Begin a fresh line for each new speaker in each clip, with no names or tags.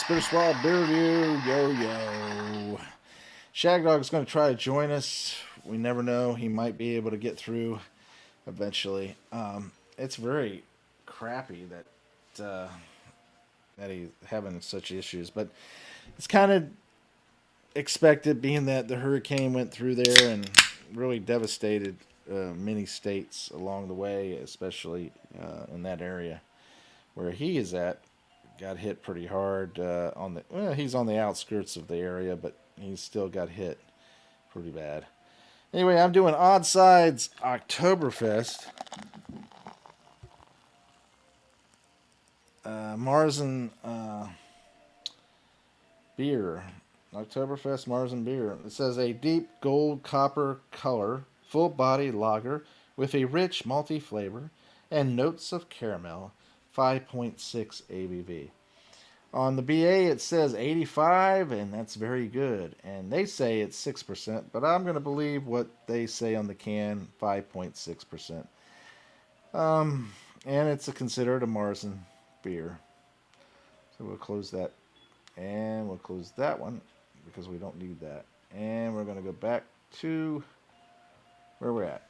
Bitter Swab Beer Review. Yo, yo. Shagdog's going to try to join us. We never know. He might be able to get through eventually. It's very crappy that he's having such issues, but it's kind of expected, being that the hurricane went through there and really devastated many states along the way, especially in that area where he is at. Got hit pretty hard he's on the outskirts of the area, but he's still got hit pretty bad. Anyway, I'm doing Oddside's Oktoberfest. Marzen beer. Oktoberfest Marzen beer. It says a deep gold copper color, full body lager with a rich malty flavor and notes of caramel. 5.6 ABV. On the BA it says 85, and that's very good. And they say it's 6%, but I'm going to believe what they say on the can, 5.6%. And it's considered a Marzen beer. So we'll close that, and we'll close that one because we don't need that. And we're going to go back to where we're at.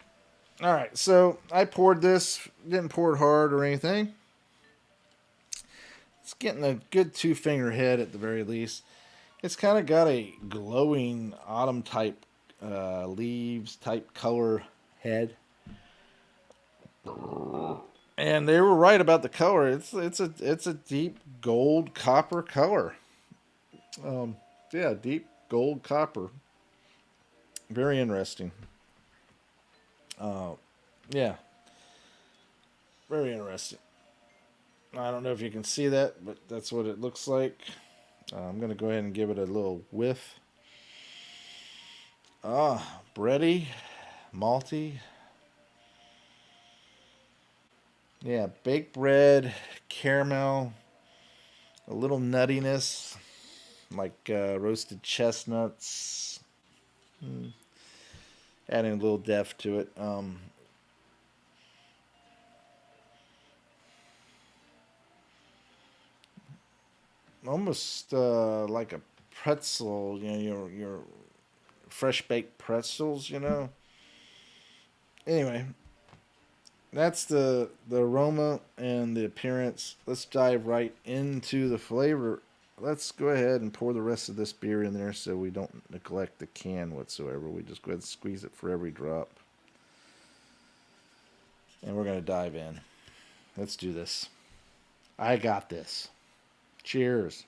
All right, so I poured this, didn't pour it hard or anything. It's getting a good 2-finger head at the very least. It's kind of got a glowing autumn type leaves type color head. And they were right about the color. It's a deep gold copper color. Yeah, deep gold copper. Very interesting. Yeah, very interesting. I don't know if you can see that, but that's what it looks like. I'm going to go ahead and give it a little whiff. Bready, malty. Yeah, baked bread, caramel, a little nuttiness, like roasted chestnuts. Adding a little depth to it. Almost like a pretzel, your fresh baked pretzels, Anyway, that's the aroma and the appearance. Let's dive right into the flavor. Let's go ahead and pour the rest of this beer in there so we don't neglect the can whatsoever. We just go ahead and squeeze it for every drop. And we're going to dive in. Let's do this. I got this. Cheers.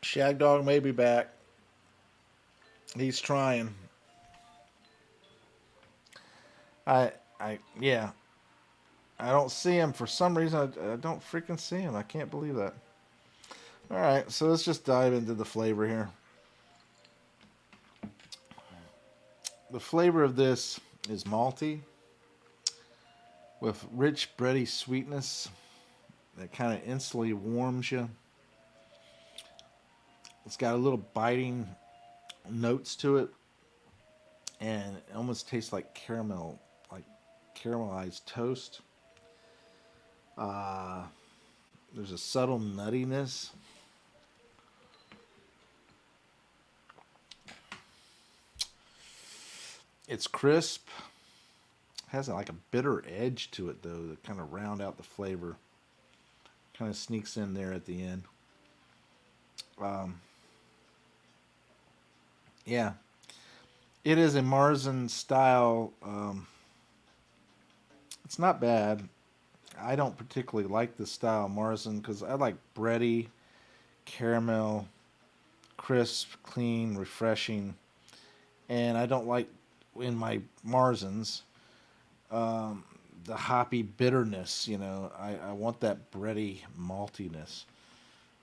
Shagdog may be back. He's trying. Yeah. I don't see him for some reason. I don't freaking see him. I can't believe that. All right, so let's just dive into the flavor here. The flavor of this is malty with rich bready sweetness that kind of instantly warms you. It's got a little biting notes to it, and it almost tastes like caramel, like caramelized toast. There's a subtle nuttiness. It's crisp. Has like a bitter edge to it though, to kind of round out the flavor. Kind of sneaks in there at the end. Yeah, it is a Marzen style. It's not bad. I don't particularly like this style of Marzen because I like bready, caramel, crisp, clean, refreshing, and I don't like in my Marzens the hoppy bitterness. I want that bready maltiness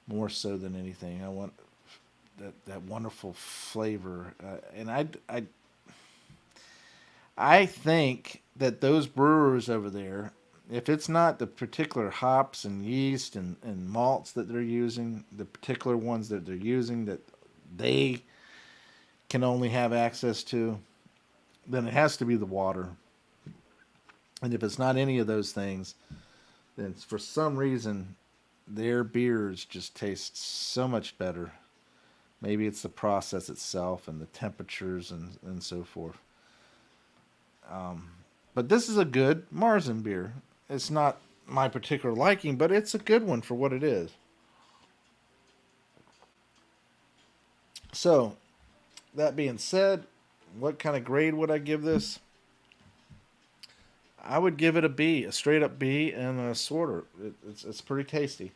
more so than anything. I want that wonderful flavor, and I think that those brewers over there if it's not the particular hops and yeast and malts that they're using, the particular ones that they're using that they can only have access to, then it has to be the water. And if it's not any of those things, then for some reason their beers just taste so much better. Maybe it's the process itself and the temperatures and so forth. But this is a good Marzen beer. It's not my particular liking, but it's a good one for what it is. So, that being said, what kind of grade would I give this? I would give it a B, a straight up B, and a sorter. It's pretty tasty.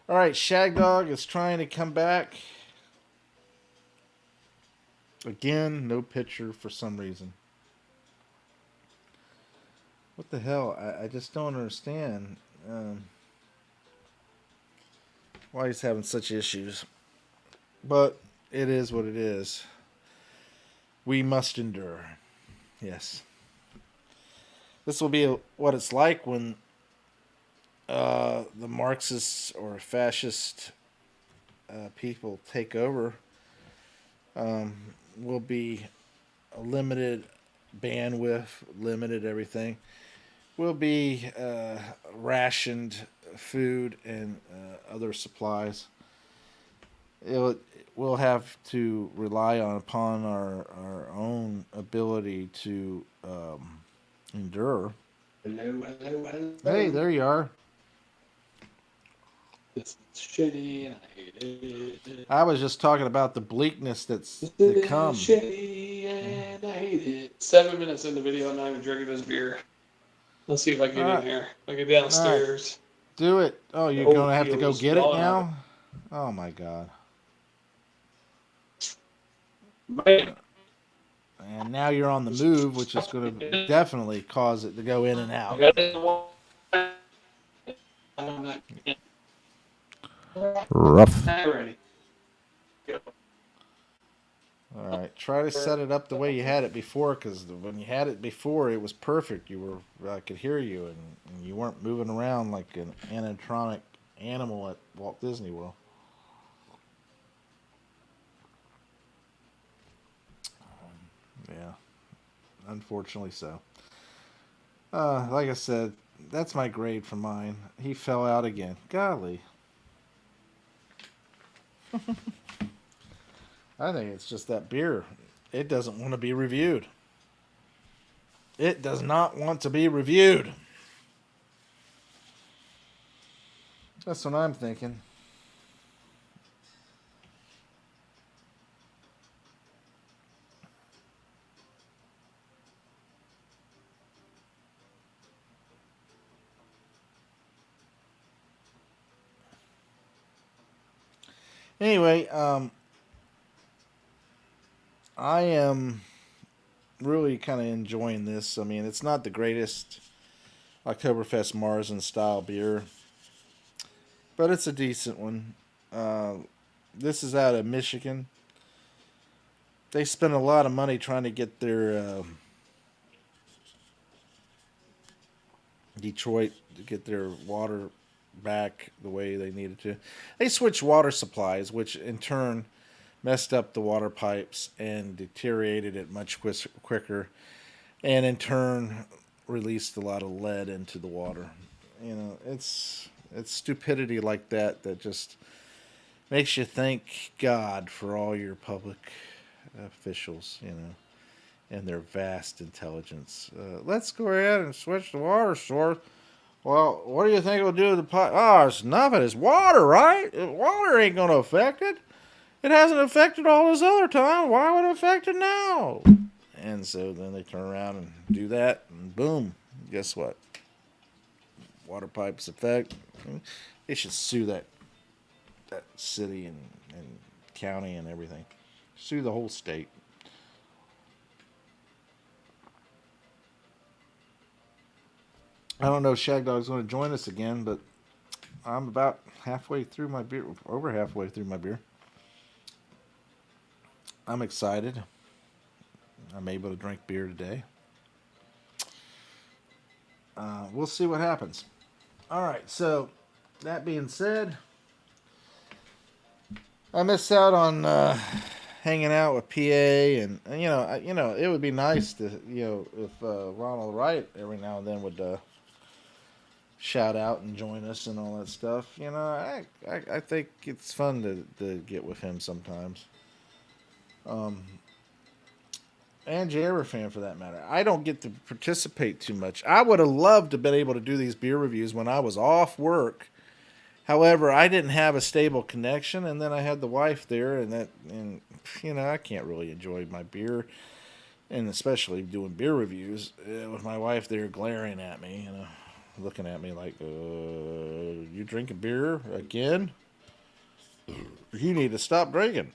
All right, Shag Dog is trying to come back. Again, no picture for some reason. What the hell? I just don't understand why he's having such issues. But it is what it is. We must endure. Yes. This will be what it's like when the Marxist or fascist people take over. Will be a limited bandwidth, limited everything. Will be rationed food and other supplies. We'll have to rely upon our own ability to endure.
Hello.
Hey, there you are.
This is shitty and I hate it.
I was just talking about the bleakness that's
This
to
is
come.
shitty and I hate it. 7 minutes in the video and I'm not even drinking this beer. Let's see if I get in here. If I get downstairs.
Do it. Oh, you're going to have to go get it now? Oh, my God.
Man.
And now you're on the move, which is going to definitely cause it to go in and out. Rough. All right, try to set it up the way you had it before, because when you had it before, it was perfect. I could hear you, and you weren't moving around like an animatronic animal at Walt Disney World. Yeah, unfortunately so. Like I said, that's my grade for mine. He fell out again. Golly. I think it's just that beer. It doesn't want to be reviewed. It does not want to be reviewed. That's what I'm thinking. Anyway, I am really kind of enjoying this. I mean, it's not the greatest Oktoberfest Marzen style beer, but it's a decent one. This is out of Michigan. They spent a lot of money trying to get their Detroit to get their water back the way they needed to. They switched water supplies, which in turn messed up the water pipes and deteriorated it much quicker, and in turn released a lot of lead into the water. You know, it's stupidity like that that just makes you thank God for all your public officials, you know, and their vast intelligence. Let's go ahead and switch the water source. Well, what do you think it'll do to the pipe? Oh, it's nothing. It's water, right? Water ain't going to affect it. It hasn't affected all this other time. Why would it affect it now? And so then they turn around and do that, and boom, guess what? Water pipes affect. They should sue that city and county and everything. Sue the whole state. I don't know if Shag Dog's going to join us again, but I'm about halfway through my beer, over halfway through my beer. I'm excited. I'm able to drink beer today. we'll see what happens. All right. So that being said, I missed out on hanging out with PA, and it would be nice to if Ronald Wright every now and then would shout out and join us and all that stuff. I think it's fun to get with him sometimes. Um, and J fan for that matter. I don't get to participate too much. I would have loved to have been able to do these beer reviews when I was off work. However, I didn't have a stable connection, and then I had the wife there, and I can't really enjoy my beer, and especially doing beer reviews with my wife there glaring at me, looking at me like, "You drinking beer again? You need to stop drinking."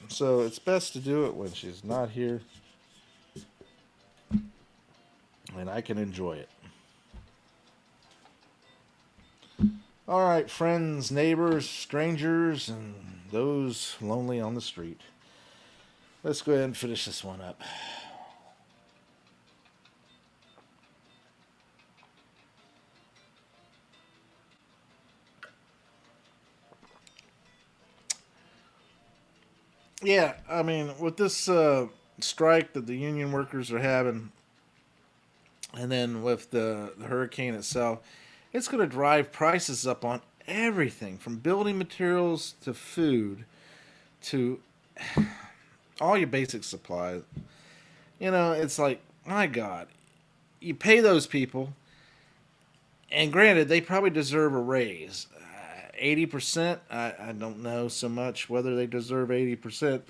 So it's best to do it when she's not here, and I can enjoy it. All right, friends, neighbors, strangers, and those lonely on the street. Let's go ahead and finish this one up. Yeah, I mean, with this strike that the union workers are having, and then with the hurricane itself, it's going to drive prices up on everything from building materials to food to all your basic supplies. It's like, my God, you pay those people, and granted, they probably deserve a raise. 80%, I don't know so much whether they deserve 80%,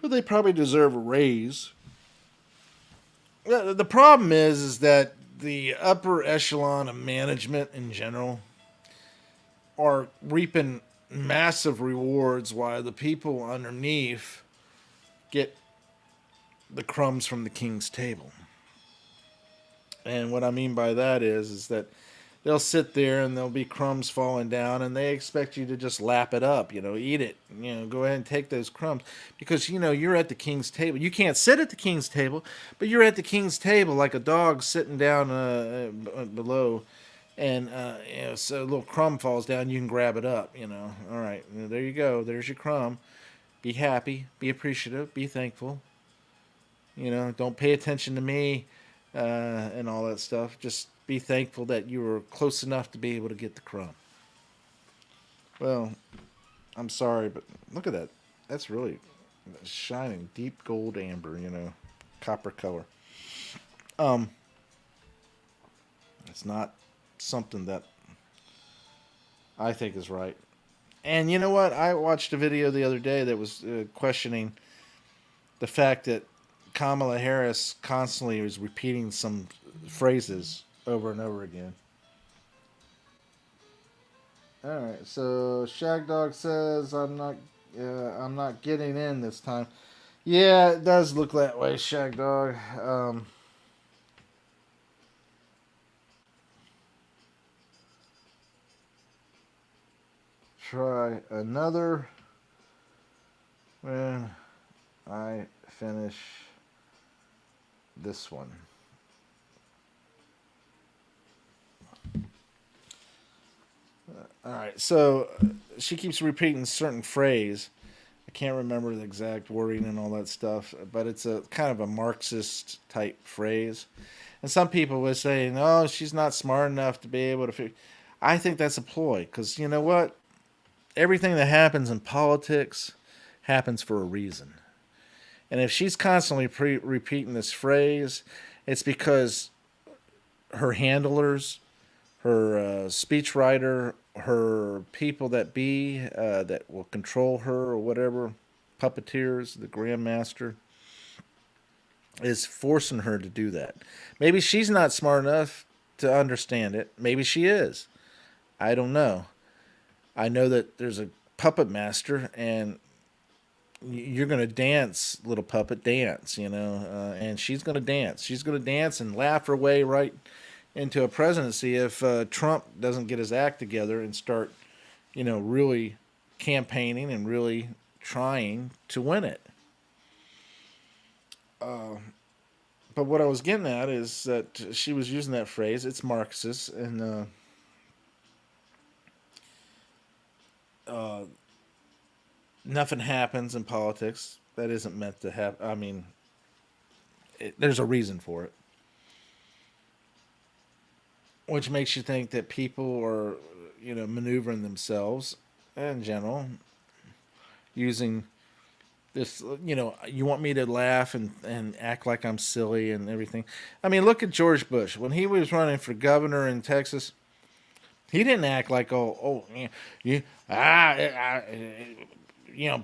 but they probably deserve a raise. The problem is that the upper echelon of management in general are reaping massive rewards while the people underneath get the crumbs from the king's table. And what I mean by that is that they'll sit there and there'll be crumbs falling down, and they expect you to just lap it up, eat it, go ahead and take those crumbs because you're at the king's table. You can't sit at the king's table, but you're at the king's table like a dog sitting down below, and so a little crumb falls down, you can grab it up. All right, there you go. There's your crumb. Be happy, be appreciative, be thankful. Don't pay attention to me and all that stuff. Just be thankful that you were close enough to be able to get the crumb. Well, I'm sorry, but look at that. That's really shining deep gold amber, copper color. Um, it's not something that I think is right. And you know what? I watched a video the other day that was questioning the fact that Kamala Harris constantly was repeating some phrases over and over again. All right, so Shagdog says I'm not getting in this time. Yeah, it does look that way, Shagdog. Try another when I finish this one. All right, so she keeps repeating a certain phrase. I can't remember the exact wording and all that stuff, but it's a kind of a Marxist type phrase. And some people were saying, "Oh, she's not smart enough to be able to." I think that's a ploy because you know what? Everything that happens in politics happens for a reason. And if she's constantly repeating this phrase, it's because her handlers, her speechwriter, her people that will control her or whatever, puppeteers, the grandmaster, is forcing her to do that. Maybe she's not smart enough to understand it. Maybe she is. I don't know. I know that there's a puppet master, and you're going to dance, little puppet, dance, and she's going to dance. She's going to dance and laugh her way right into a presidency if Trump doesn't get his act together and start, really campaigning and really trying to win it. But But what I was getting at is that she was using that phrase. It's Marxist, and nothing happens in politics that isn't meant to happen. I mean, there's a reason for it, which makes you think that people are, maneuvering themselves in general, using this. You want me to laugh and act like I'm silly and everything. I mean, look at George Bush when he was running for governor in Texas. He didn't act like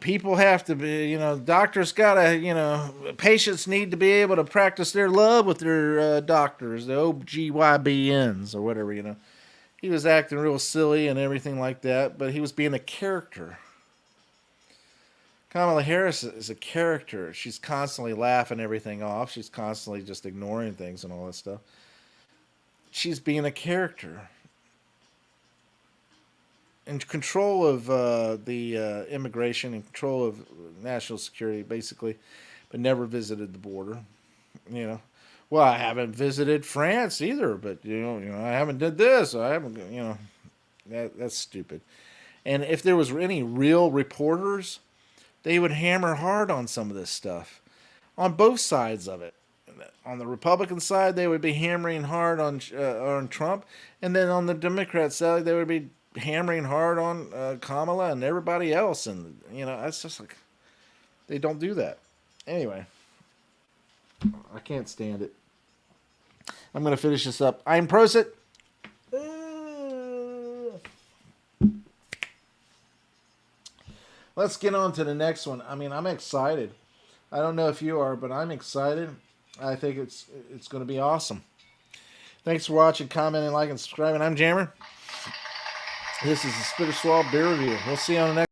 people have to be, doctors gotta, patients need to be able to practice their love with their doctors, the OGYBNs or whatever. He was acting real silly and everything like that, but he was being a character. Kamala Harris is a character. She's constantly laughing everything off. She's constantly just ignoring things and all that stuff. She's being a character. In control of the immigration and control of national security, basically, but never visited the border. Well, I haven't visited France either, but I haven't did this. I haven't, that's stupid. And if there was any real reporters, they would hammer hard on some of this stuff, on both sides of it. On the Republican side, they would be hammering hard on Trump, and then on the Democrat side, they would be hammering hard on Kamala and everybody else, and that's just like they don't do that. Anyway, I can't stand it. I'm gonna finish this up. I'm Prosit. Let's get on to the next one. I mean, I'm excited. I don't know if you are, but I'm excited. I think it's going to be awesome. Thanks for watching, commenting, liking, subscribing. I'm Jammer. This is the Spitter Swallow Beer Review. We'll see you on the next